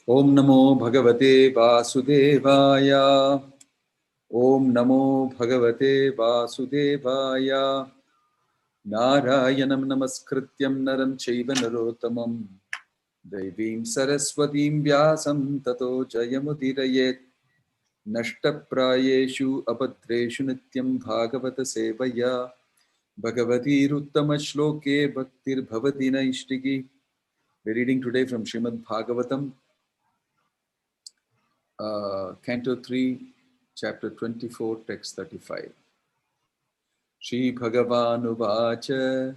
Om Namo Bhagavate Vasudevaya. Om Namo Bhagavate Vasudevaya. Narayanam Namaskrityam Naram Chaiva Narottamam. Devim Saraswatim Vyasam Tato Jayamudirayet. Nashtaprayeshu Abhadreshu Nityam Bhagavata Sevaya. Bhagavati Ruttama Shloke Bhaktir Bhavatina Ishtiki. We're reading today from Srimad Bhagavatam, Canto 3, Chapter 24, Text 35. Shri Bhagavan Uvacha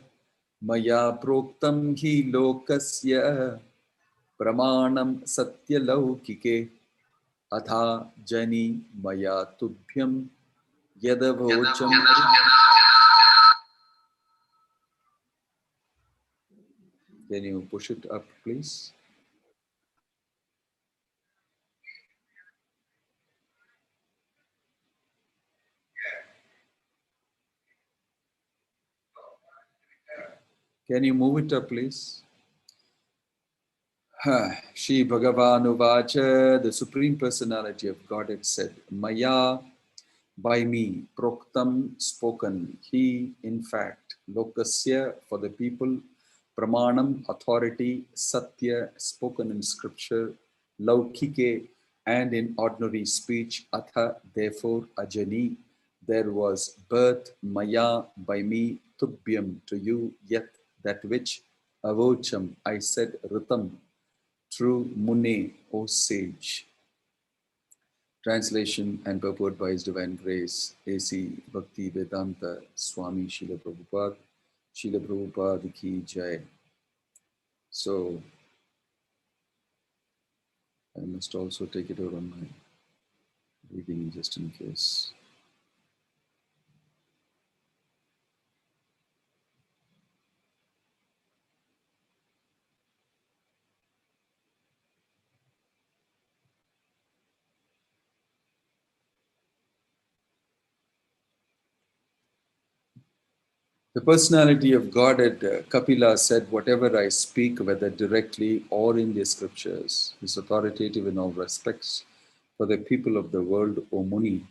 Maya Proktam Hi Lokasya Pramanam Satya Laukike Atha Jani Maya Tubhyam Yadavocham. Can you push it up, please? Can you move it up, please? Shri Bhagavan Uvacha, the Supreme Personality of Godhead said, Maya, by me, Proktam, spoken, he, in fact, Lokasya, for the people, Pramanam, authority, Satya, spoken in scripture, Laukike, and in ordinary speech, Atha, therefore, Ajani, there was birth, Maya, by me, Tubhyam, to you, yet that which, Avocham, I said, Ritam, true Mune, O sage. Translation and purport by His Divine Grace, A.C. Bhakti Vedanta Swami Srila Prabhupada ki Jai. So, I must also take it out on my reading just in case. The personality of Godhead, Kapila said, whatever I speak, whether directly or in the scriptures, is authoritative in all respects for the people of the world, O Muni.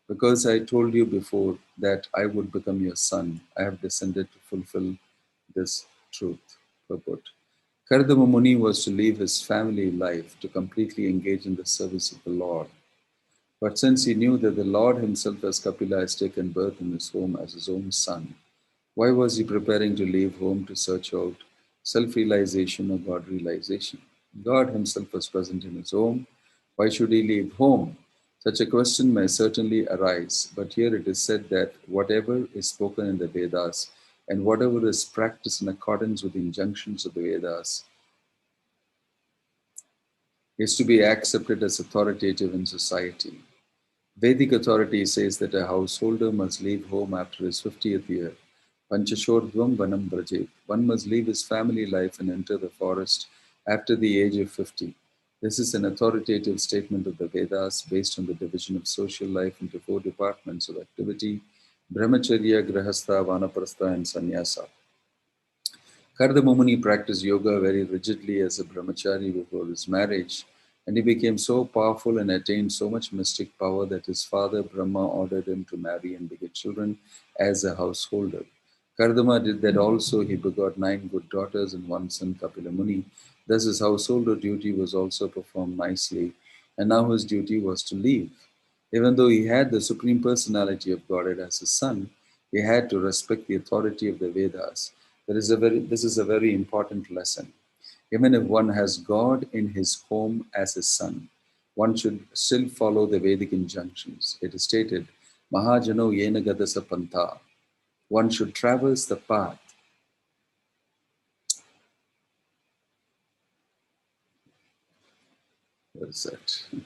Because I told you before that I would become your son, I have descended to fulfill this truth. Purport. Kardama Muni was to leave his family life to completely engage in the service of the Lord. But since he knew that the Lord himself as Kapila has taken birth in his home as his own son, why was he preparing to leave home to search out self-realization or God realization? God himself was present in his home. Why should he leave home? Such a question may certainly arise, but here it is said that whatever is spoken in the Vedas and whatever is practiced in accordance with the injunctions of the Vedas is to be accepted as authoritative in society. Vedic authority says that a householder must leave home after his 50th year. Panchashordvam vanam brajet. One must leave his family life and enter the forest after the age of 50. This is an authoritative statement of the Vedas based on the division of social life into 4 departments of activity: brahmacharya, grahastha, vanaprastha, and sannyasa. Kardama Muni practiced yoga very rigidly as a brahmachari before his marriage, and he became so powerful and attained so much mystic power that his father Brahma ordered him to marry and beget children as a householder. Kardama did that also. He begot 9 good daughters and 1 son, Kapila Muni. Thus his householder duty was also performed nicely, and now his duty was to leave. Even though he had the Supreme Personality of Godhead as his son, he had to respect the authority of the Vedas. This is a very important lesson. Even if one has God in his home as his son, one should still follow the Vedic injunctions. It is stated, Mahajano yena gadasa pantha. One should traverse the path. What is that?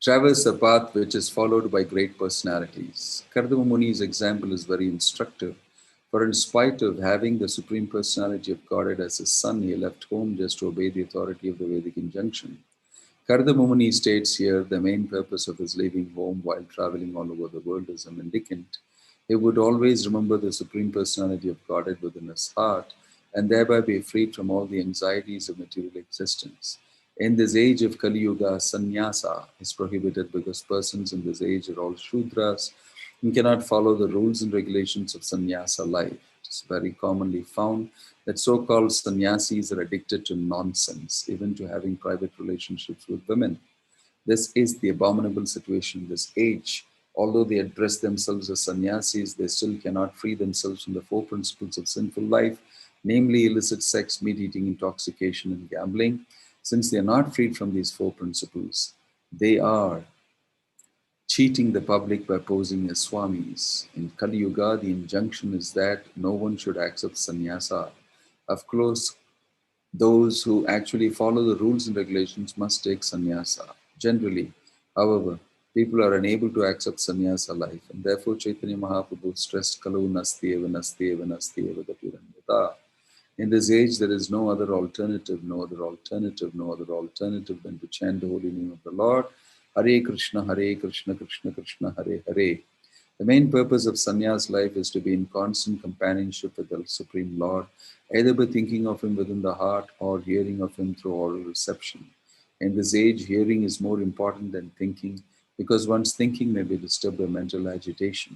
Traverse the path which is followed by great personalities. Kardama Muni's example is very instructive. For in spite of having the Supreme Personality of Godhead as his son, he left home just to obey the authority of the Vedic injunction. Kardama Muni states here the main purpose of his leaving home while traveling all over the world is a mendicant. He would always remember the Supreme Personality of Godhead within his heart and thereby be freed from all the anxieties of material existence. In this age of Kali Yuga, sannyasa is prohibited because persons in this age are all Shudras and cannot follow the rules and regulations of sannyasa life. It is very commonly found that so-called sannyasis are addicted to nonsense, even to having private relationships with women. This is the abominable situation in this age. Although they address themselves as sannyasis, they still cannot free themselves from the four principles of sinful life, namely illicit sex, meat eating, intoxication, and gambling. Since they are not freed from these four principles, they are cheating the public by posing as swamis. In Kali Yuga, the injunction is that no one should accept sannyasa. Of course, those who actually follow the rules and regulations must take sannyasa. Generally, however, people are unable to accept sannyasa life, and therefore Chaitanya Mahaprabhu stressed Kalu Nastyeva Nastyeva Nastyeva Gatiranyata. In this age, there is no other alternative, no other alternative, no other alternative than to chant the holy name of the Lord. Hare Krishna, Krishna Krishna, Hare Hare. The main purpose of sannyas life is to be in constant companionship with the Supreme Lord, either by thinking of Him within the heart or hearing of Him through oral reception. In this age, hearing is more important than thinking because one's thinking may be disturbed by mental agitation.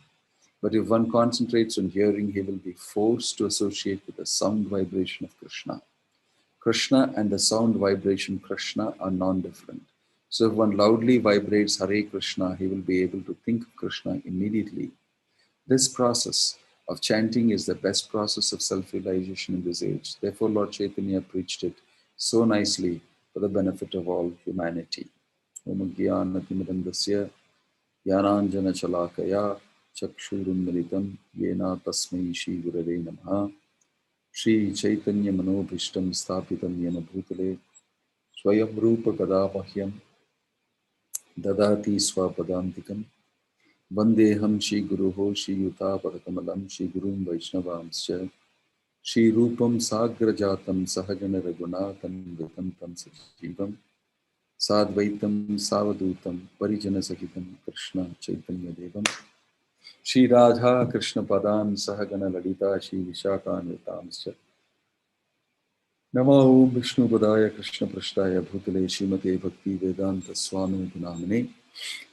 But if one concentrates on hearing, he will be forced to associate with the sound vibration of Krishna. Krishna and the sound vibration Krishna are non-different. So if one loudly vibrates Hare Krishna, he will be able to think of Krishna immediately. This process of chanting is the best process of self-realization in this age. Therefore, Lord Chaitanya preached it so nicely for the benefit of all humanity. Om Gyana Timirandasya Yananjana Chalakaya Chakshurummilitam Yena Tasmai Shri Gurave Namaha Shri Chaitanya Manobhishtam Sthapitam Yena Bhutale Swayam Rupa Kadavahyam Dadati Swapadantikam Vandeham Shri Guruho Shri Yuta Padakamalam Shri Gurum Vaishnavamscha Shri Rupam Sagrajatam Sahajana Raghunathan Vitantam Sajivam Sadvaitam Savadutam Parijana Sahitam Krishna Chaitanya Devam Shri Radha Krishna Padan Sahagana Lalita Shri Vishaka Nritamscha Namo Om Vishnu Padaya Krishna Prashtaya Bhutale Srimate Bhakti Vedanta Swami Gunamane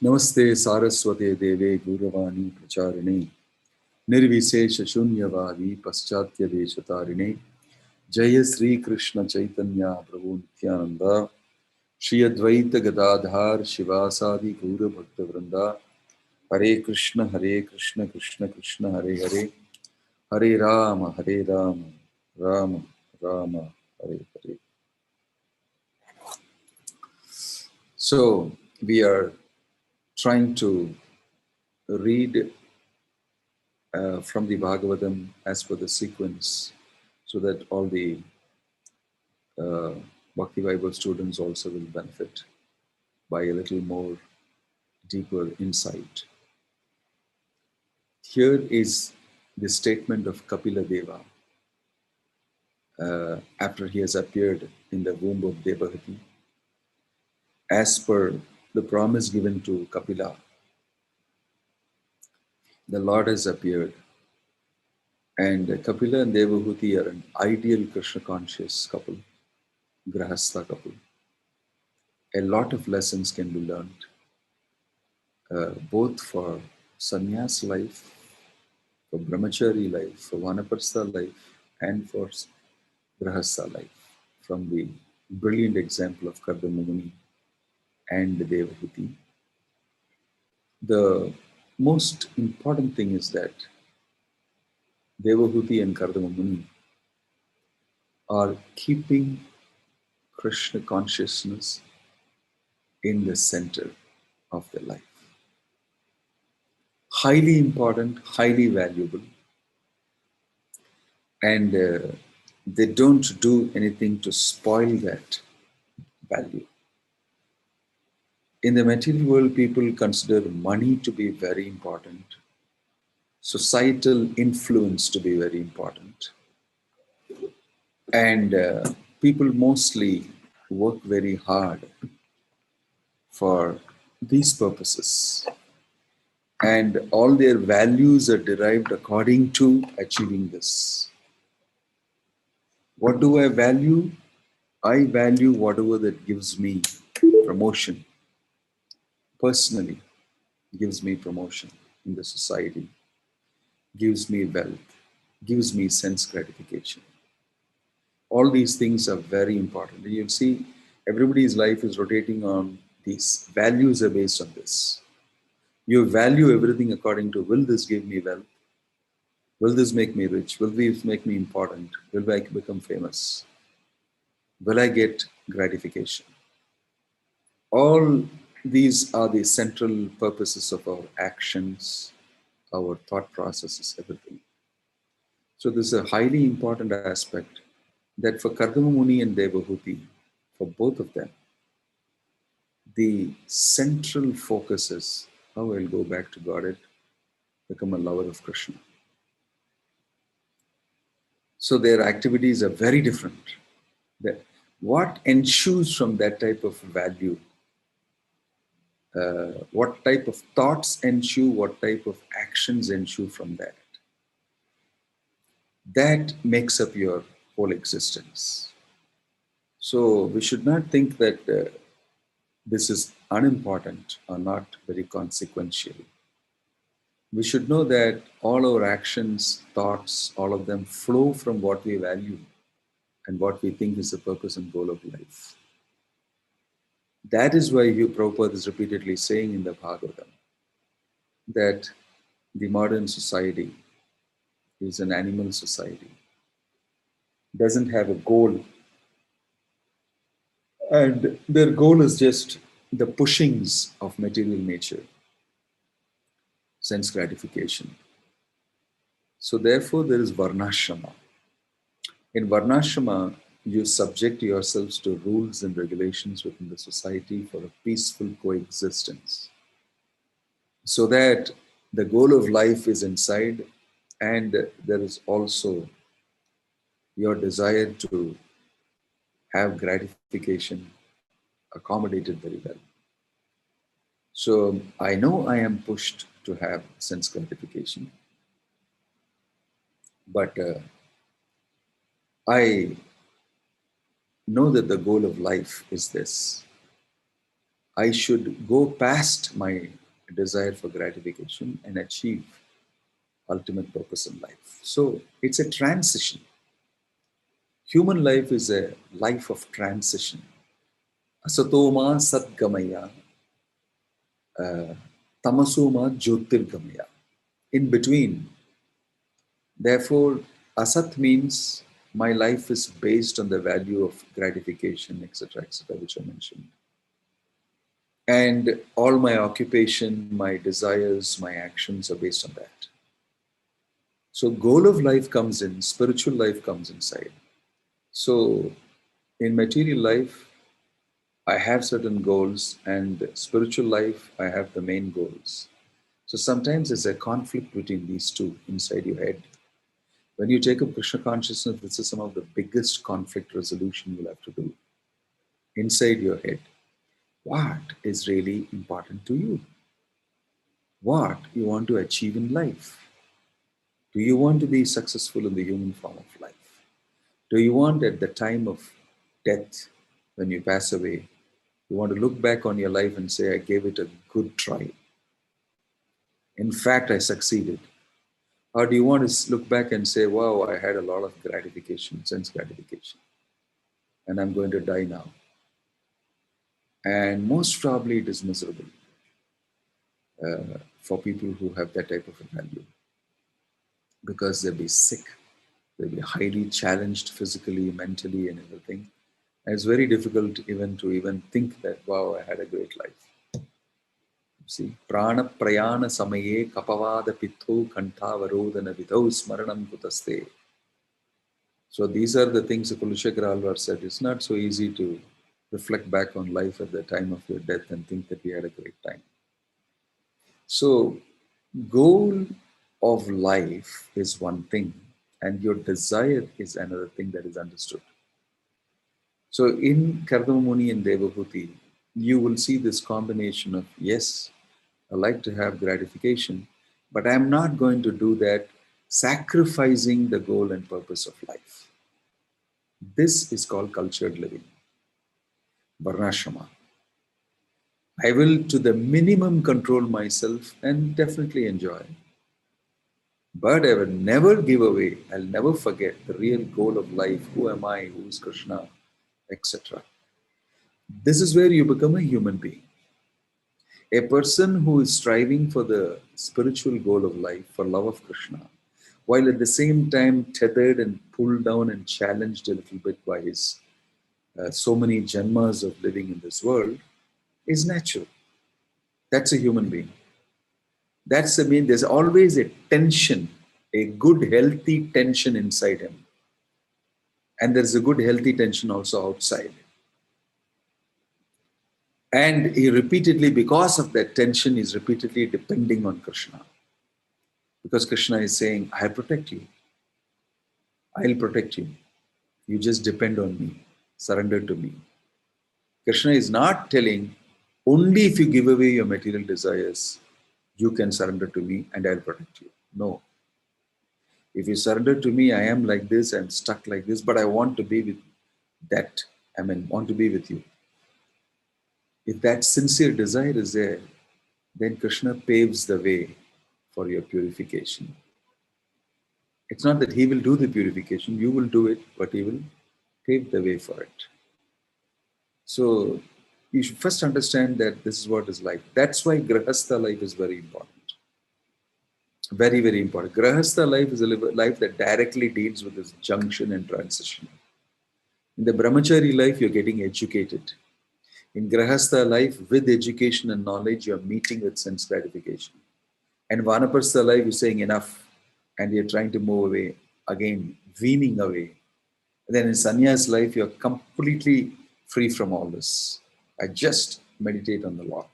Namaste Saraswate Deve Guravani Pracharine Nirvisesha Shunyavadi Paschatya Deshatarine Jaya Sri Krishna Chaitanya Prabhu Nityananda Shri Advaita Gadadhar Shivasadi Gaura Bhakta Vrinda Hare Krishna Krishna Krishna Hare Hare Hare Rama Rama Rama Hare Hare. So we are trying to read from the Bhagavatam as per the sequence so that all the Bhakti Bible students also will benefit by a little more deeper insight. Here is the statement of Kapila Deva after he has appeared in the womb of Devahati. As per the promise given to Kapila, the Lord has appeared, and Kapila and Devahuti are an ideal Krishna conscious couple, Grahastha couple. A lot of lessons can be learned, both for sannyas life, for brahmachari life, for vanaprastha life, and for Grahastha life, from the brilliant example of Kardama Muni and Devahuti. The most important thing is that Devahuti and Kardama Muni are keeping Krishna consciousness in the center of their life. Highly important, highly valuable, and they don't do anything to spoil that value. In the material world, people consider money to be very important, societal influence to be very important, and people mostly work very hard for these purposes, and all their values are derived according to achieving this. What do I value? I value whatever that gives me promotion. Personally, gives me promotion in the society, gives me wealth, gives me sense gratification. All these things are very important. You'll see everybody's life is rotating on these values are based on this. You value everything according to, will this give me wealth? Will this make me rich? Will this make me important? Will I become famous? Will I get gratification? All these are the central purposes of our actions, our thought processes, everything. So this is a highly important aspect that for Kardama Muni and Devahuti, for both of them, the central focus is how I'll go back to Godhead, become a lover of Krishna. So their activities are very different. What ensues from that type of value? What type of thoughts ensue? What type of actions ensue from that? That makes up your whole existence. So we should not think that this is unimportant or not very consequential. We should know that all our actions, thoughts, all of them flow from what we value and what we think is the purpose and goal of life. That is why Prabhupada is repeatedly saying in the Bhagavatam that the modern society is an animal society, doesn't have a goal, and their goal is just the pushings of material nature, sense gratification. So therefore there is Varnashrama. In Varnashrama, you subject yourselves to rules and regulations within the society for a peaceful coexistence. So that the goal of life is inside, and there is also your desire to have gratification accommodated very well. So I know I am pushed to have sense gratification, but I know that the goal of life is this. I should go past my desire for gratification and achieve ultimate purpose in life. So it's a transition. Human life is a life of transition. Asatoma satgamaya, tamasoma jyotirgamaya. In between. Therefore, asat means my life is based on the value of gratification, etc., which I mentioned. And all my occupation, my desires, my actions are based on that. So goal of life comes in, spiritual life comes inside. So in material life, I have certain goals, and spiritual life, I have the main goals. So sometimes there's a conflict between these two inside your head. When you take up Krishna consciousness, this is some of the biggest conflict resolution you'll have to do inside your head. What is really important to you? What you want to achieve in life? Do you want to be successful in the human form of life? Do you want at the time of death, when you pass away, you want to look back on your life and say, I gave it a good try. In fact, I succeeded. Or do you want to look back and say, wow, I had a lot of gratification, sense gratification, and I'm going to die now? And most probably it is miserable for people who have that type of a value, because they'll be sick, they'll be highly challenged physically, mentally, and everything. And it's very difficult even to think that, wow, I had a great life. See, prana prayana samaye kapavada pitho kantavarodana vidhau smaranam kutaste. So these are the things that Kulashekara Alvar said. It's not so easy to reflect back on life at the time of your death and think that we had a great time. So goal of life is one thing, and your desire is another thing that is understood. So in Kardama Muni and Devahuti, you will see this combination of, yes, I like to have gratification, but I'm not going to do that sacrificing the goal and purpose of life. This is called cultured living, varnashrama. I will to the minimum control myself and definitely enjoy. But I will never give away, I'll never forget the real goal of life. Who am I? Who is Krishna? Etc. This is where you become a human being. A person who is striving for the spiritual goal of life, for love of Krishna, while at the same time tethered and pulled down and challenged a little bit by his so many janmas of living in this world, is natural. That's a human being. That's I mean, there's always a tension, a good, healthy tension inside him. And there's a good, healthy tension also outside. And he repeatedly, because of that tension, is repeatedly depending on Krishna. Because Krishna is saying, I'll protect you. I'll protect you. You just depend on me. Surrender to me. Krishna is not telling, only if you give away your material desires, you can surrender to me and I'll protect you. No. If you surrender to me, I am like this, I'm stuck like this, but I want to be with that. Want to be with you. If that sincere desire is there, then Krishna paves the way for your purification. It's not that he will do the purification, you will do it, but he will pave the way for it. So you should first understand that this is what is life. That's why Grahastha life is very important. Very, very important. Grahastha life is a life that directly deals with this junction and transition. In the Brahmachari life, you're getting educated. In Grahastha life, with education and knowledge, you're meeting with sense gratification. And Vanaprastha life, you're saying enough, and you're trying to move away, again, weaning away. And then in Sannyas life, you're completely free from all this. I just meditate on the Lord.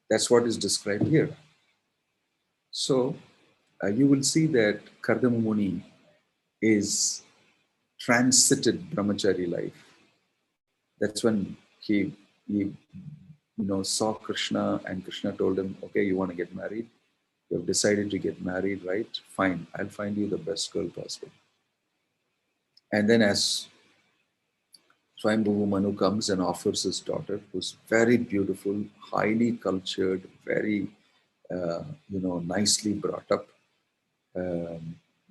That's what is described here. So you will see that Kardama Muni is transited brahmachari life. That's when he saw Krishna, and Krishna told him, okay, you want to get married? You have decided to get married, right? Fine, I'll find you the best girl possible. And then as Swayambhuva Manu comes and offers his daughter, who's very beautiful, highly cultured, very, nicely brought up,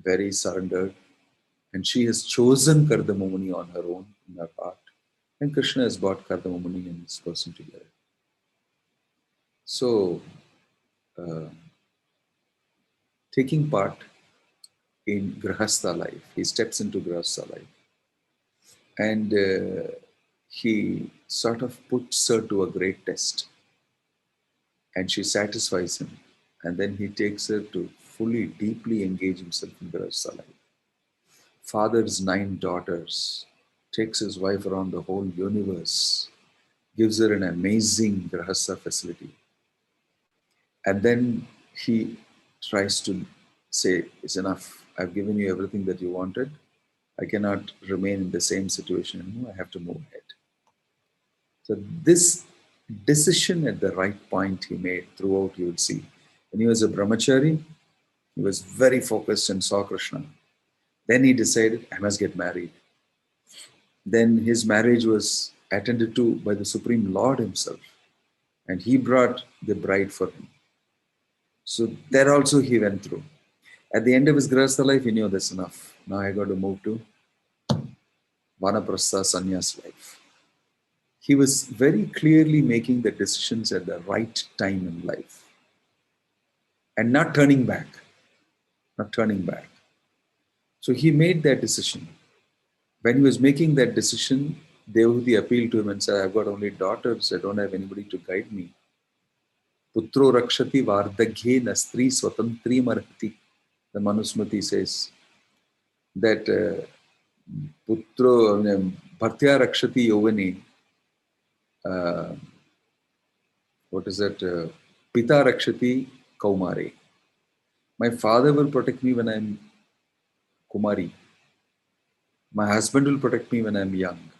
very surrendered. And she has chosen Kardama Muni on her own, in her heart. And Krishna has brought Kardama Muni and this person together. So, taking part in Grahastha life, he steps into Grahastha life. And he sort of puts her to a great test. And she satisfies him. And then he takes her to fully, deeply engage himself in Grahastha life. Father's 9 daughters, takes his wife around the whole universe, gives her an amazing Grahastha facility. And then he tries to say, it's enough. I've given you everything that you wanted. I cannot remain in the same situation anymore. I have to move ahead. So this decision at the right point he made throughout, you will see. When he was a brahmachari, he was very focused and saw Krishna. Then he decided, I must get married. Then his marriage was attended to by the Supreme Lord himself. And he brought the bride for him. So there also he went through. At the end of his Grahastha life, he knew that's enough. Now I got to move to Vanaprastha Sannyas life. He was very clearly making the decisions at the right time in life. And not turning back. Not turning back. So he made that decision. When he was making that decision, Devhuti appealed to him and said, I've got only daughters. I don't have anybody to guide me. Putro rakshati vardaghe nastri swatantri marhati. The Manusmriti says that Putro bhartya rakshati yovani. What is that? Pita rakshati kaumari. My father will protect me when I'm Kumari. My husband will protect me when I'm young.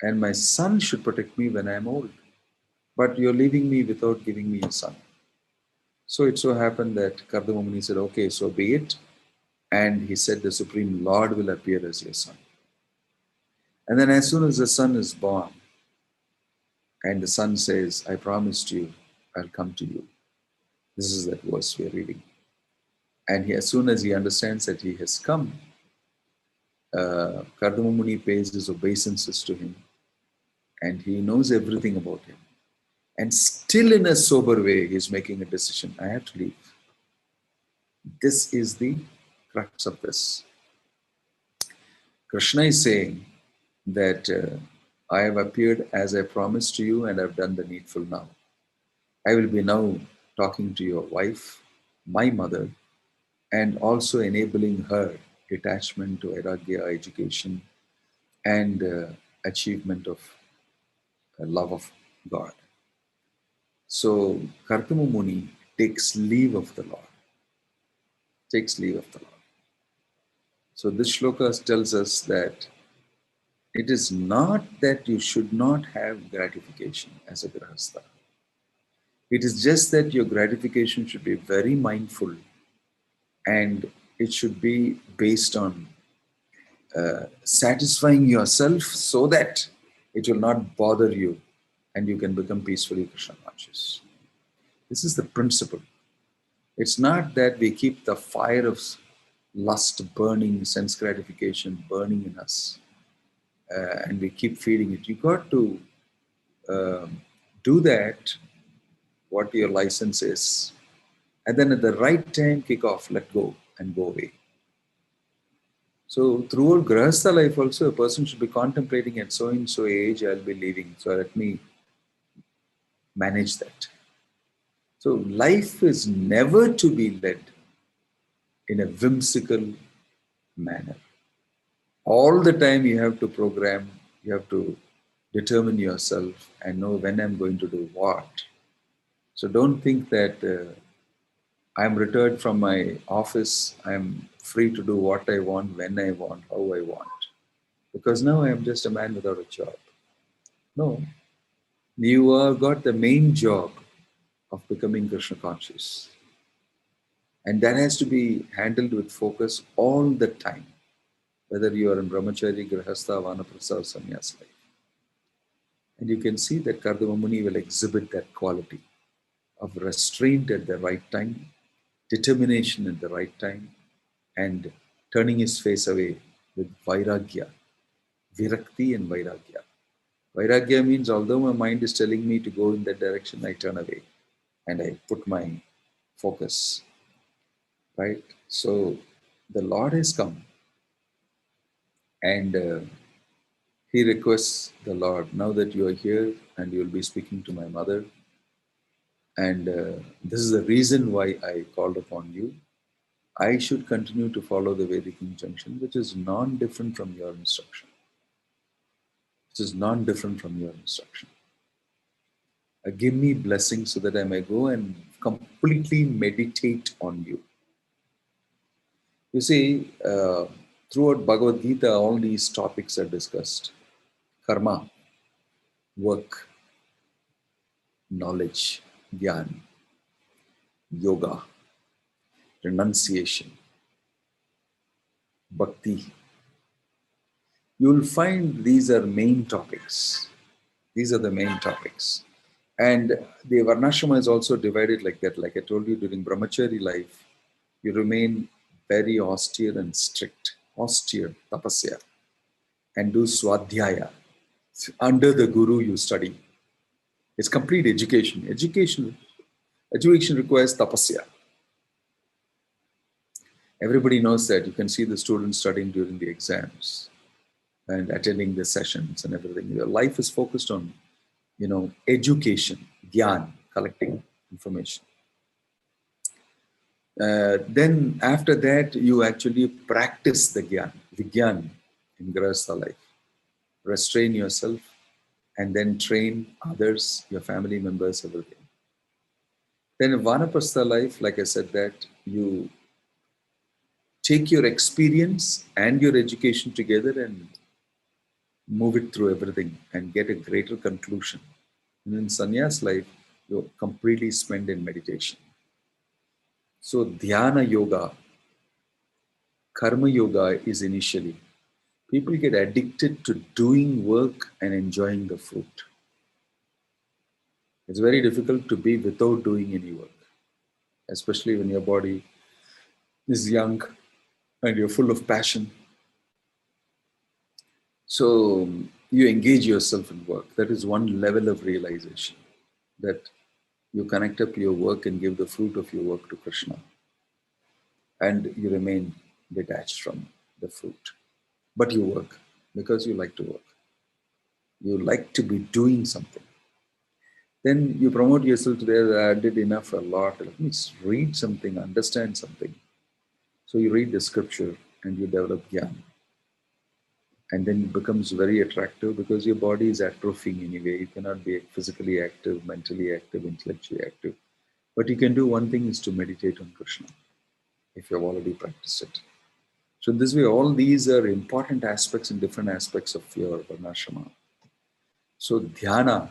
And my son should protect me when I'm old. But you're leaving me without giving me a son. So it so happened that Kardama Muni said, okay, so be it. And he said, the Supreme Lord will appear as your son. And then as soon as the son is born, and the son says, I promised you, I'll come to you. This is that verse we're reading. And as soon as he understands that he has come, Kardama Muni pays his obeisances to him, and he knows everything about him. And still in a sober way, he's making a decision. I have to leave. This is the crux of this. Krishna is saying that I have appeared as I promised to you, and I've done the needful now. I will be now talking to your wife, my mother, and also enabling her detachment to Vairagya, education, and achievement of love of God. So Kartama Muni takes leave of the Lord. Takes leave of the Lord. So this shloka tells us that it is not that you should not have gratification as a grahastha. It is just that your gratification should be very mindful, and it should be based on satisfying yourself so that it will not bother you and you can become peacefully Krishna conscious. This is the principle. It's not that we keep the fire of lust burning, sense gratification burning in us, and we keep feeding it. You got to do that, what your license is, and then at the right time kick off, let go and go away. So throughout Grahastha life also, a person should be contemplating at so and so age I'll be leaving. So let me manage that. So life is never to be led in a whimsical manner. All the time you have to program, you have to determine yourself and know when I'm going to do what. So don't think that I'm retired from my office, I'm free to do what I want, when I want, how I want. Because now I am just a man without a job. No, you have got the main job of becoming Krishna conscious. And that has to be handled with focus all the time, whether you are in brahmachari, grahastha, vanaprastha, or sannyas life. And you can see that Kardama Muni will exhibit that quality of restraint at the right time, determination at the right time, and turning his face away with vairagya, virakti and vairagya. Vairagya means although my mind is telling me to go in that direction, I turn away and I put my focus, right? So the Lord has come and he requests the Lord, now that you are here and you will be speaking to my mother, and this is the reason why I called upon you, I should continue to follow the Vedic injunction, which is non-different from your instruction. Which is non-different from your instruction. Give me blessings so that I may go and completely meditate on you. You see, throughout Bhagavad Gita, all these topics are discussed. Karma, work, knowledge, jnana, yoga, renunciation, bhakti. You will find these are main topics. These are the main topics. And the Varnashrama is also divided like that. Like I told you, during brahmachari life, you remain very austere and strict. Austere, tapasya. And do swadhyaya. Under the guru you study. It's complete education. Education requires tapasya. Everybody knows that. You can see the students studying during the exams and attending the sessions and everything. Your life is focused on, education, gyan, collecting information. Then after that, you actually practice the gyan, vigyan in grahastha life. Restrain yourself and then train others, your family members, everything. Then in vanaprastha life, like I said, that you take your experience and your education together and move it through everything and get a greater conclusion. And in sannyas life, you completely spend in meditation. So dhyana yoga, karma yoga is initially. People get addicted to doing work and enjoying the fruit. It's very difficult to be without doing any work, especially when your body is young and you're full of passion. So you engage yourself in work. That is one level of realization, that you connect up your work and give the fruit of your work to Krishna, and you remain detached from the fruit. But you work because you like to work. You like to be doing something. Then you promote yourself to there. I did enough, a lot. Let me read something, understand something. So you read the scripture and you develop jnana. And then it becomes very attractive because your body is atrophying anyway. You cannot be physically active, mentally active, intellectually active. But you can do one thing, is to meditate on Krishna if you have already practiced it. So this way, all these are important aspects and different aspects of your varnashrama. So dhyana,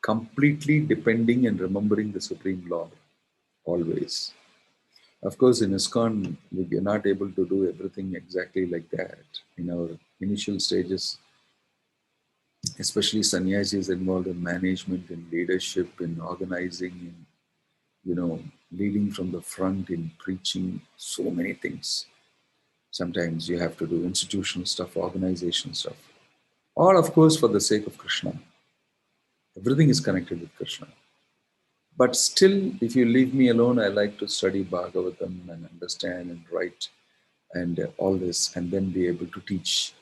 completely depending and remembering the Supreme Lord, always. Of course, in ISKCON, we are not able to do everything exactly like that. In our initial stages, especially sannyasis involved in management, in leadership, in organizing, in leading from the front, in preaching, so many things. Sometimes you have to do institutional stuff, organizational stuff. All, of course, for the sake of Krishna. Everything is connected with Krishna. But still, if you leave me alone, I like to study Bhagavatam and understand and write and all this, and then be able to teach.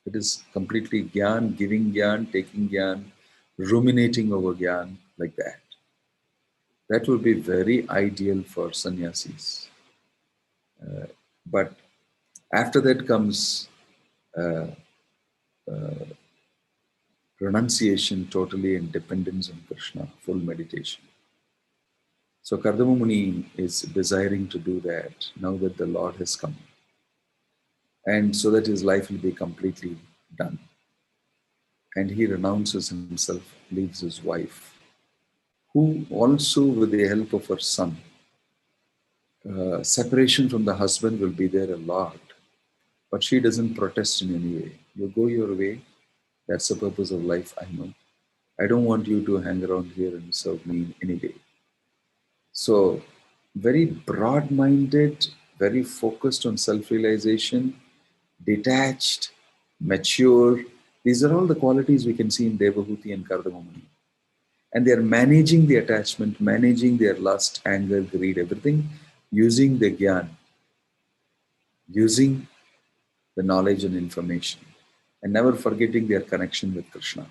It is completely gyan, giving gyan, taking gyan, ruminating over gyan, like that. That would be very ideal for sannyasis. But after that comes renunciation totally and dependence on Krishna, full meditation. So Kardama Muni is desiring to do that now that the Lord has come, and so that his life will be completely done. And he renounces himself, leaves his wife, who also, with the help of her son, separation from the husband will be there a lot, but she doesn't protest in any way. You go your way, that's the purpose of life, I know. I don't want you to hang around here and serve me in any way. So, very broad-minded, very focused on self-realization, detached, mature. These are all the qualities we can see in Devahuti and Kardama Muni. And they are managing the attachment, managing their lust, anger, greed, everything, using the gyan, using the knowledge and information, and never forgetting their connection with Krishna.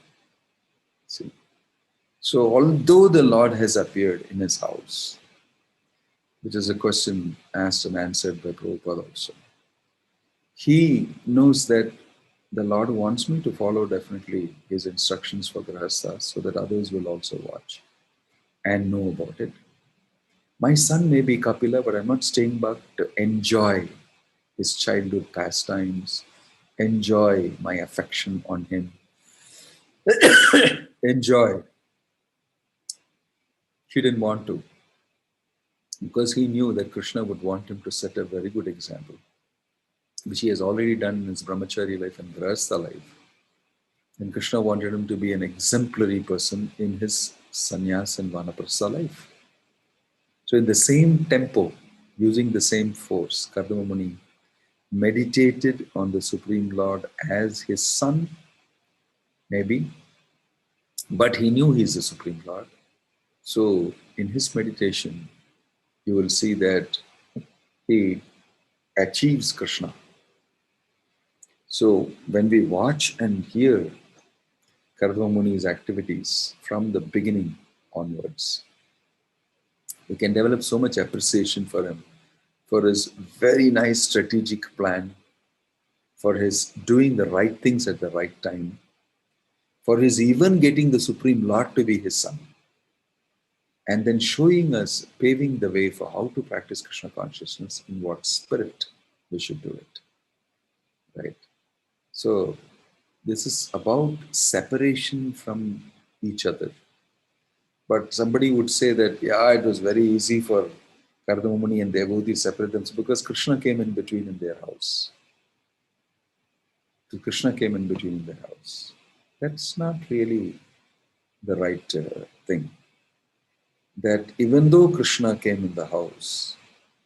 See? So although the Lord has appeared in his house, which is a question asked and answered by Prabhupada also, he knows that the Lord wants me to follow definitely his instructions for Grihasthas so that others will also watch and know about it. My son may be Kapila, but I'm not staying back to enjoy his childhood pastimes, enjoy my affection on him, enjoy. He didn't want to, because he knew that Krishna would want him to set a very good example, which he has already done in his brahmachari life and grihastha life. And Krishna wanted him to be an exemplary person in his sannyas and vanaprastha life. So in the same tempo, using the same force, Kardama Muni meditated on the Supreme Lord as his son, maybe, but he knew he's the Supreme Lord. So in his meditation, you will see that he achieves Krishna. So when we watch and hear Kardama Muni's activities from the beginning onwards, we can develop so much appreciation for him, for his very nice strategic plan, for his doing the right things at the right time, for his even getting the Supreme Lord to be his son, and then showing us, paving the way for how to practice Krishna consciousness, in what spirit we should do it. Right? So this is about separation from each other. But somebody would say that, yeah, it was very easy for Kardama Muni and Devahuti to separate themselves because Krishna came in between in their house. Krishna came in between the house. That's not really the right thing. That even though Krishna came in the house,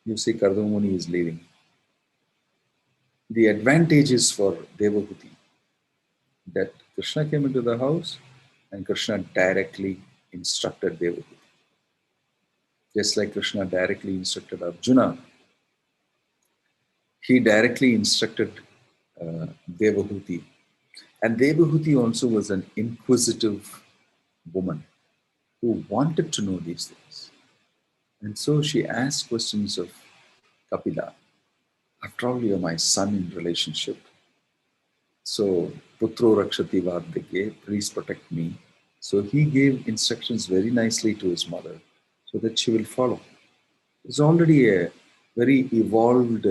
you see Kardamuni is leaving. The advantage is for Devahuti that Krishna came into the house and Krishna directly instructed Devahuti. Just like Krishna directly instructed Arjuna, he directly instructed Devahuti. And Devahuti also was an inquisitive woman who wanted to know these things. And so she asked questions of Kapila. After all, you're my son in relationship. So, Putro Rakshati Vardhike, please protect me. So he gave instructions very nicely to his mother so that she will follow. It's already a very evolved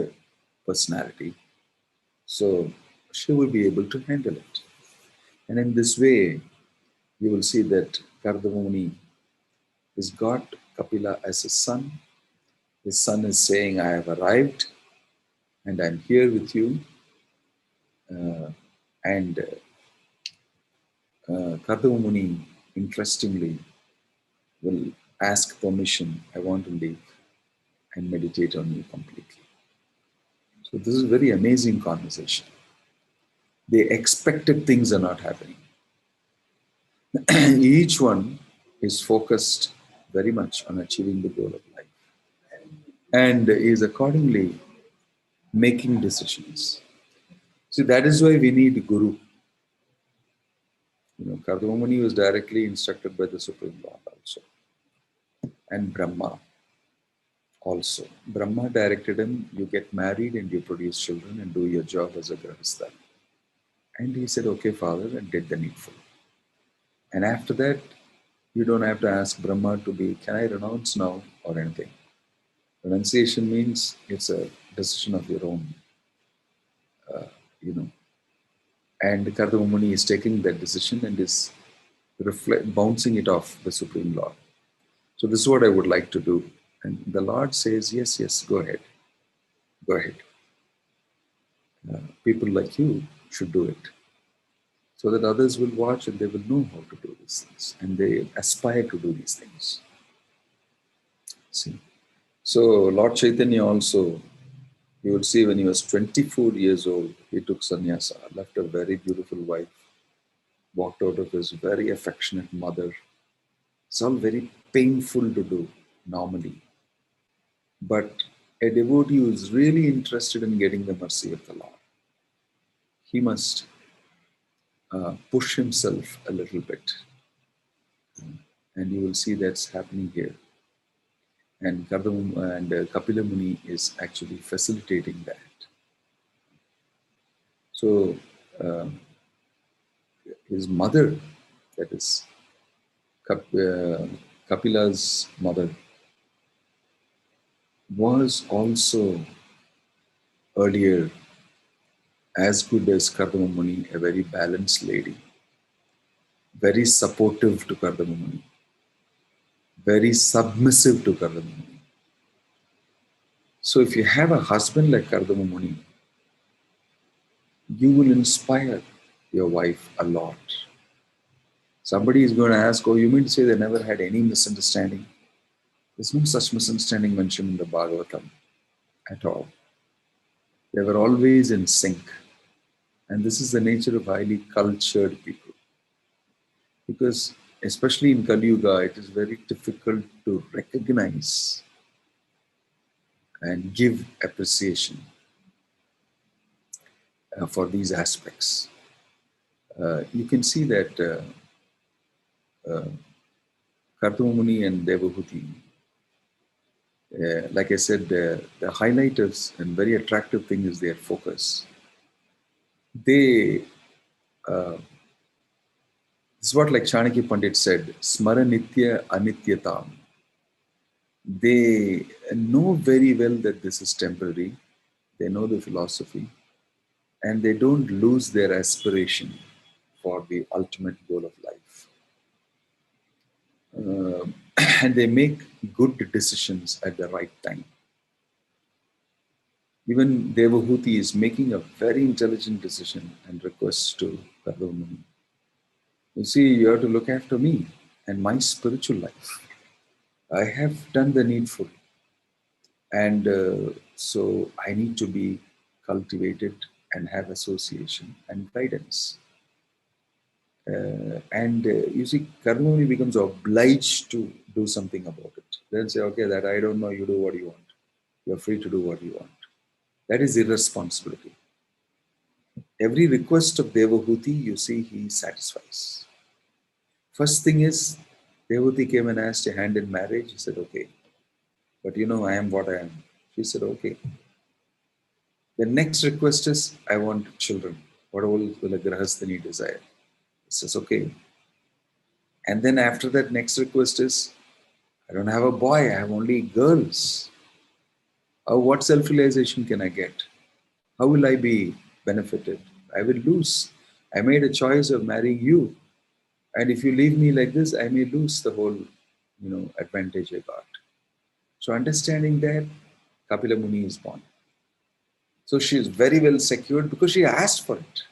personality. So she will be able to handle it. And in this way, you will see that Kardamuni has got Kapila as his son. His son is saying, I have arrived and I'm here with you. And Kardamuni, interestingly, will ask permission, I want to leave and meditate on you completely. So this is a very amazing conversation. The expected things are not happening. Each one is focused very much on achieving the goal of life and is accordingly making decisions. See, that is why we need Guru. Kardamuni was directly instructed by the Supreme Lord also. And Brahma also. Brahma directed him, you get married and you produce children and do your job as a grahastha. And he said, okay, father, and did the needful. And after that, you don't have to ask Brahma to be, can I renounce now or anything? Renunciation means it's a decision of your own, And Kardamuni is taking that decision and is bouncing it off the Supreme Lord. So this is what I would like to do. And the Lord says, yes, yes, go ahead. Go ahead. People like you should do it. So that others will watch and they will know how to do these things. And they aspire to do these things. See. So Lord Chaitanya also, you will see when he was 24 years old, he took sannyasa, left a very beautiful wife, walked out of his very affectionate mother. It's all very painful to do normally. But a devotee who is really interested in getting the mercy of the Lord, he must push himself a little bit. And you will see that's happening here. And Kapila Muni is actually facilitating that. So his mother, that is Kapila's mother, was also earlier as good as Kardama Muni, a very balanced lady, very supportive to Kardama Muni, very submissive to Kardama Muni. So if you have a husband like Kardama Muni, you will inspire your wife a lot. Somebody is going to ask, oh, you mean to say they never had any misunderstanding? There's no such misunderstanding mentioned in the Bhagavatam at all. They were always in sync. And this is the nature of highly cultured people. Because especially in Kali Yuga, it is very difficult to recognize and give appreciation for these aspects. You can see that Kardama Muni and Devahuti, like I said, the highlighters and very attractive thing is their focus. They, this is what like Chanakya Pandit said, Smara Nitya Anityatam. They know very well that this is temporary. They know the philosophy and they don't lose their aspiration for the ultimate goal of life. And they make good decisions at the right time. Even Devahuti is making a very intelligent decision and requests to Kardamuni. You see, you have to look after me and my spiritual life. I have done the needful. And so I need to be cultivated and have association and guidance. You see, Karmamuni becomes obliged to do something about it. Then say, okay, that I don't know, you do what you want. You're free to do what you want. That is irresponsibility. Every request of Devahuti, you see, he satisfies. First thing is, Devahuti came and asked a hand in marriage. He said, okay, but you know, I am what I am. She said, okay. The next request is, I want children. What all will a grahasthani desire? He says, okay. And then after that, next request is, I don't have a boy, I have only girls. What self-realization can I get? How will I be benefited? I will lose. I made a choice of marrying you. And if you leave me like this, I may lose the whole, advantage I got. So understanding that, Kapila Muni is born. So she is very well secured because she asked for it.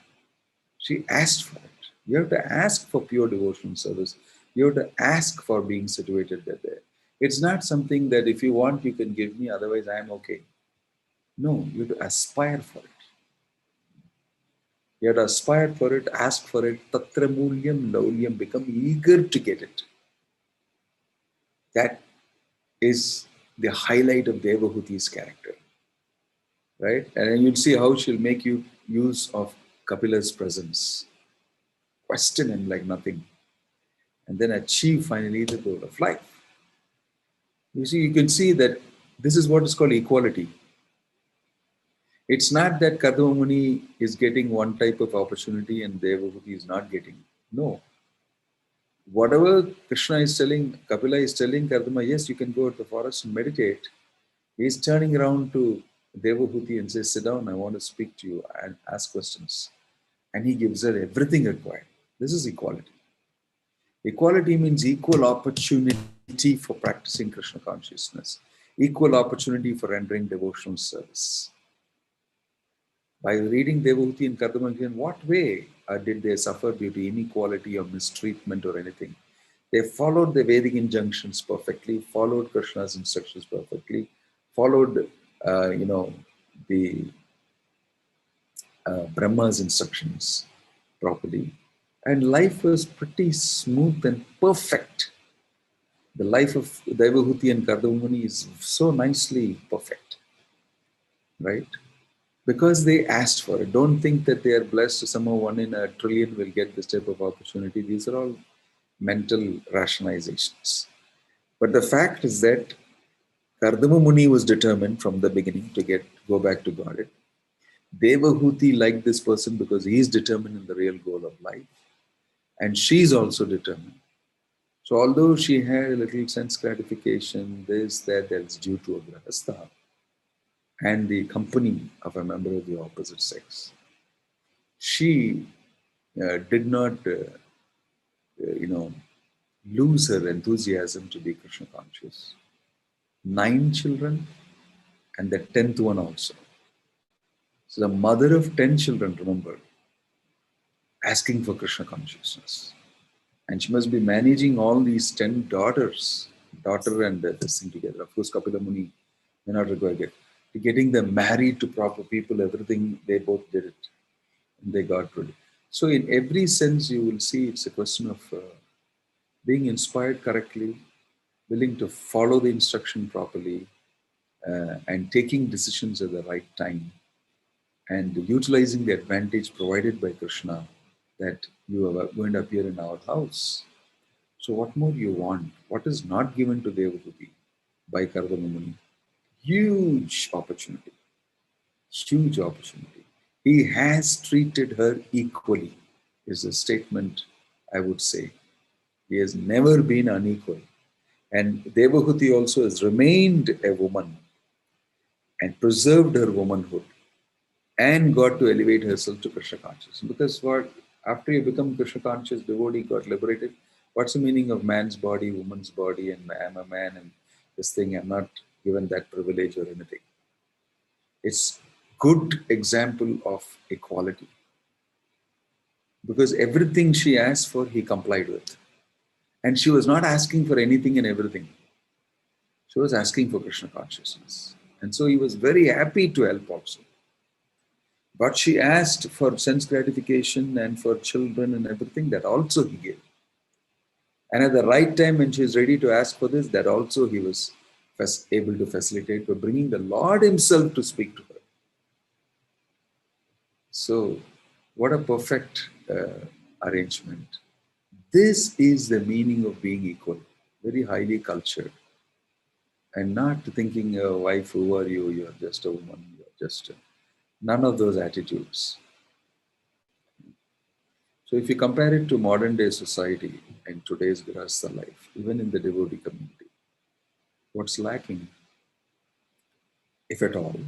She asked for it. You have to ask for pure devotional service. You have to ask for being situated there. It's not something that if you want, you can give me, otherwise I am okay. No, you have to aspire for it. You have to aspire for it, ask for it, tatra mulyam laulyam, become eager to get it. That is the highlight of Devahuti's character. Right? And you'll see how she'll make you use of Kapila's presence. Question him like nothing. And then achieve finally the goal of life. You see, you can see that this is what is called equality. It's not that Kadamamuni is getting one type of opportunity and Devahuti is not getting. No. Whatever Krishna is telling, Kapila is telling Kardama, yes, you can go to the forest and meditate. He's turning around to Devahuti and says, sit down, I want to speak to you and ask questions. And he gives her everything required. This is equality. Equality means equal opportunity for practicing Krishna consciousness, equal opportunity for rendering devotional service. By reading Devahuti and Kardama, in what way did they suffer due to inequality or mistreatment or anything? They followed the Vedic injunctions perfectly, followed Krishna's instructions perfectly, followed, the Brahma's instructions properly. And life was pretty smooth and perfect. The life of Devahuti and Kardamuni is so nicely perfect, right? Because they asked for it. Don't think that they are blessed. Somehow 1 in a trillion will get this type of opportunity. These are all mental rationalizations. But the fact is that Kardama Muni was determined from the beginning to go back to Godhead. Devahuti liked this person because he is determined in the real goal of life. And she's also determined. So although she had a little sense gratification, that's due to a grahastha and the company of a member of the opposite sex, she did not, lose her enthusiasm to be Krishna conscious. 9 children and the 10th one also. So the mother of 10 children, remember, asking for Krishna consciousness. And she must be managing all these 10 daughters, daughter and this thing together. Of course, Kapila Muni may not require it. Getting them married to proper people, everything, they both did it. And they got ready. So in every sense, you will see it's a question of being inspired correctly, willing to follow the instruction properly, and taking decisions at the right time, and utilizing the advantage provided by Krishna that you are going to appear in our house. So what more you want? What is not given to Devahuti by Kardama Muni? Huge opportunity. Huge opportunity. He has treated her equally, is a statement I would say. He has never been unequal. And Devahuti also has remained a woman and preserved her womanhood and got to elevate herself to Krishna consciousness. Because after you become Krishna conscious devotee, got liberated, what's the meaning of man's body, woman's body, and I'm a man and this thing, I'm not given that privilege or anything. It's good example of equality. Because everything she asked for, he complied with. And she was not asking for anything and everything. She was asking for Krishna consciousness. And so he was very happy to help also. But she asked for sense gratification and for children and everything, that also he gave. And at the right time, when she is ready to ask for this, that also he was able to facilitate by bringing the Lord himself to speak to her. So, what a perfect arrangement. This is the meaning of being equal, very highly cultured. And not thinking, wife, who are you? You're just a woman. You're just none of those attitudes. So if you compare it to modern day society and today's Grahastha life, even in the devotee community, what's lacking, if at all,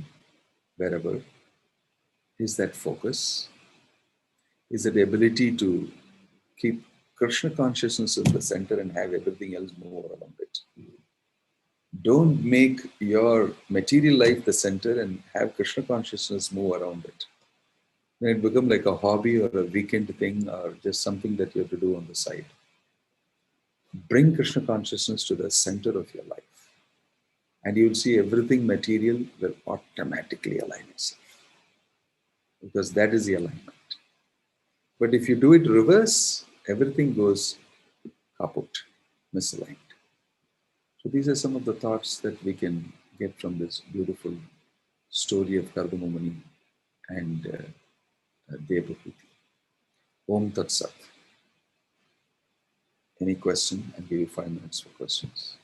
wherever, is that focus, is that ability to keep Krishna consciousness at the center and have everything else move around it. Don't make your material life the center and have Krishna consciousness move around it. Then it becomes like a hobby or a weekend thing or just something that you have to do on the side. Bring Krishna consciousness to the center of your life. And you'll see everything material will automatically align itself. Because that is the alignment. But if you do it reverse, everything goes kaput, misaligned. So these are some of the thoughts that we can get from this beautiful story of Kardama Muni and Devabhuti. Om Tat Sat. Any question? I'll give you 5 minutes for questions.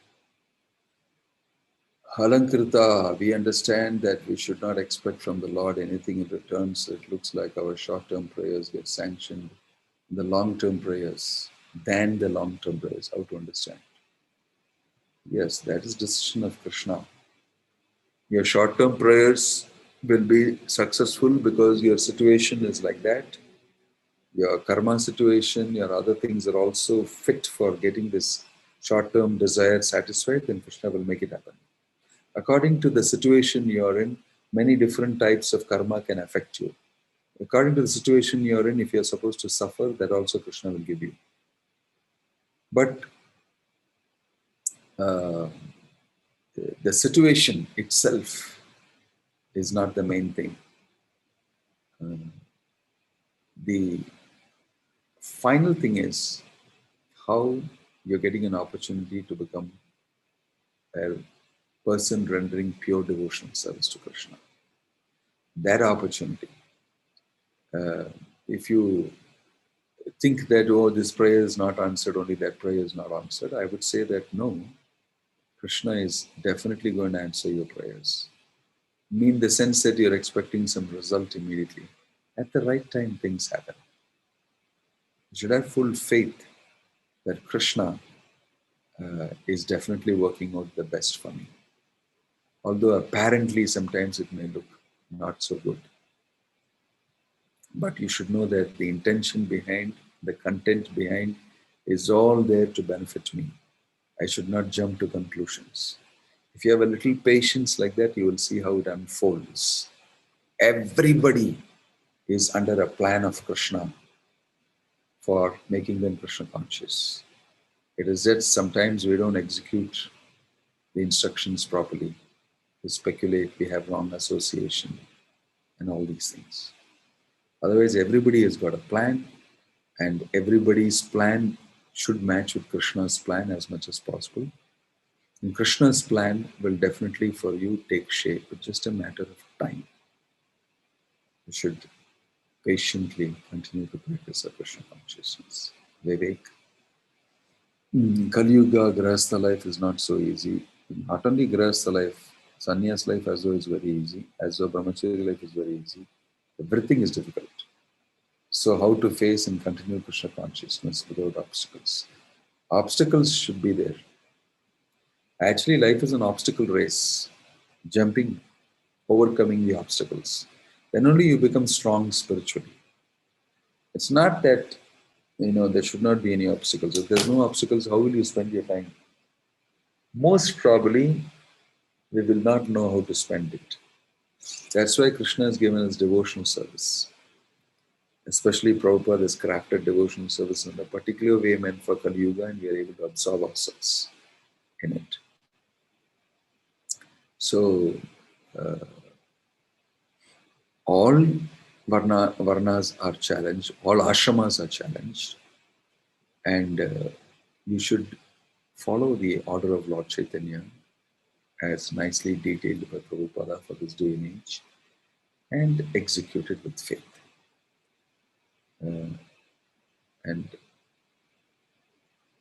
Alankrita, we understand that we should not expect from the Lord anything in return, so it looks like our short-term prayers get sanctioned in the long-term prayers than the long-term prayers. How to understand? Yes, that is decision of Krishna. Your short-term prayers will be successful because your situation is like that. Your karma situation, your other things are also fit for getting this short-term desire satisfied, then Krishna will make it happen. According to the situation you're in, many different types of karma can affect you. According to the situation you're in, if you're supposed to suffer, that also Krishna will give you. But the situation itself is not the main thing. The final thing is how you're getting an opportunity to become a person rendering pure devotional service to Krishna. That opportunity. If you think that, oh, this prayer is not answered, only that prayer is not answered, I would say that no, Krishna is definitely going to answer your prayers. In the sense that you're expecting some result immediately. At the right time, things happen. You should have full faith that Krishna is definitely working out the best for me. Although apparently sometimes it may look not so good. But you should know that the intention behind, the content behind is all there to benefit me. I should not jump to conclusions. If you have a little patience like that, you will see how it unfolds. Everybody is under a plan of Krishna for making them Krishna conscious. It is that sometimes we don't execute the instructions properly. We speculate, we have wrong association, and all these things. Otherwise, everybody has got a plan, and everybody's plan should match with Krishna's plan as much as possible. And Krishna's plan will definitely for you take shape. It's just a matter of time. You should patiently continue to practice a Krishna consciousness. Vivek. Kali Yuga, Grahastha life is not so easy. Not only Grahastha life, Sannyas life as though is very easy, as though Brahmacharya life is very easy. Everything is difficult. So how to face and continue Krishna consciousness without obstacles? Obstacles should be there. Actually, life is an obstacle race. Jumping, overcoming the obstacles. Then only you become strong spiritually. It's not that, there should not be any obstacles. If there's no obstacles, how will you spend your time? Most probably, we will not know how to spend it. That's why Krishna has given us devotional service. Especially Prabhupada has crafted devotional service in a particular way meant for Kali Yuga, and we are able to absorb ourselves in it. So, all varnas are challenged, all ashramas are challenged, and you should follow the order of Lord Chaitanya as nicely detailed by Prabhupada for this day and age, and execute it with faith. And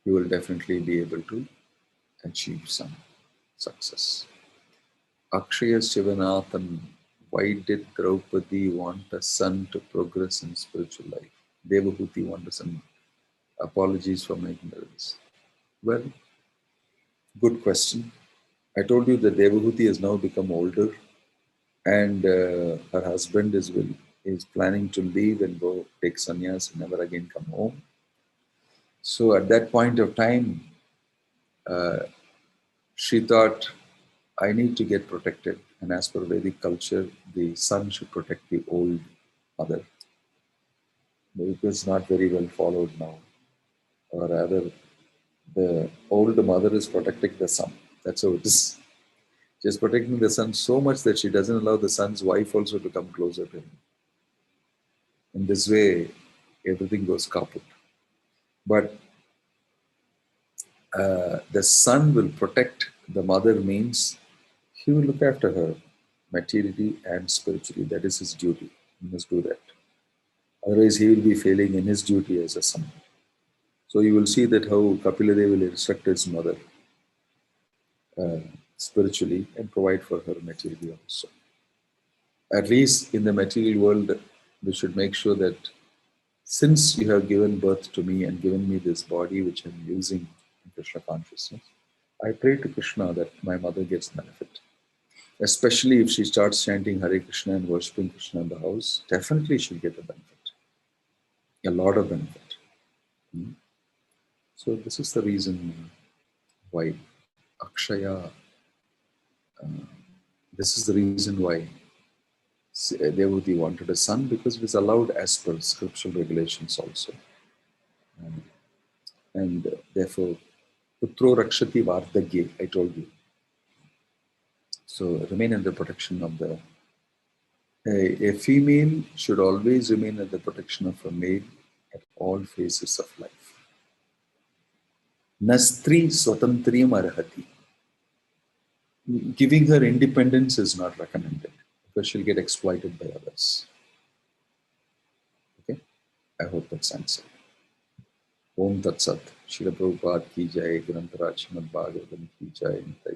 you will definitely be able to achieve some success. Akshaya Shivanathan, why did Draupadi want a son to progress in spiritual life? Devahuti wanted a son. Apologies for my ignorance. Well, good question. I told you that Devahuti has now become older, and her husband is planning to leave and go take sannyas and never again come home. So at that point of time, she thought, I need to get protected. And as per Vedic culture, the son should protect the old mother. But it is not very well followed now. Or rather, the old mother is protecting the son. That's how it is. She's protecting the son so much that she doesn't allow the son's wife also to come closer to him. In this way, everything goes kaput. But the son will protect the mother means he will look after her materially and spiritually. That is his duty. He must do that. Otherwise, he will be failing in his duty as a son. So you will see that how Kapila Dev will instruct his mother spiritually and provide for her materially also. At least in the material world, we should make sure that since you have given birth to me and given me this body which I'm using in Krishna consciousness, I pray to Krishna that my mother gets benefit. Especially if she starts chanting Hare Krishna and worshipping Krishna in the house, definitely she'll get a benefit. A lot of benefit. So this is the reason why Akshaya, this is the reason why Devati wanted a son, because it is allowed as per scriptural regulations also. And therefore, Putro Rakshati Vardagye, I told you. So remain in the protection of the... A female should always remain in the protection of a male at all phases of life. Nastri Swatantriyam Arhati. Giving her independence is not recommended because she'll get exploited by others. Okay? I hope that's answered. Om Tat Sat. Srila Prabhupada ki jai, Grantaraj Srimad Bhagavatam ki jai.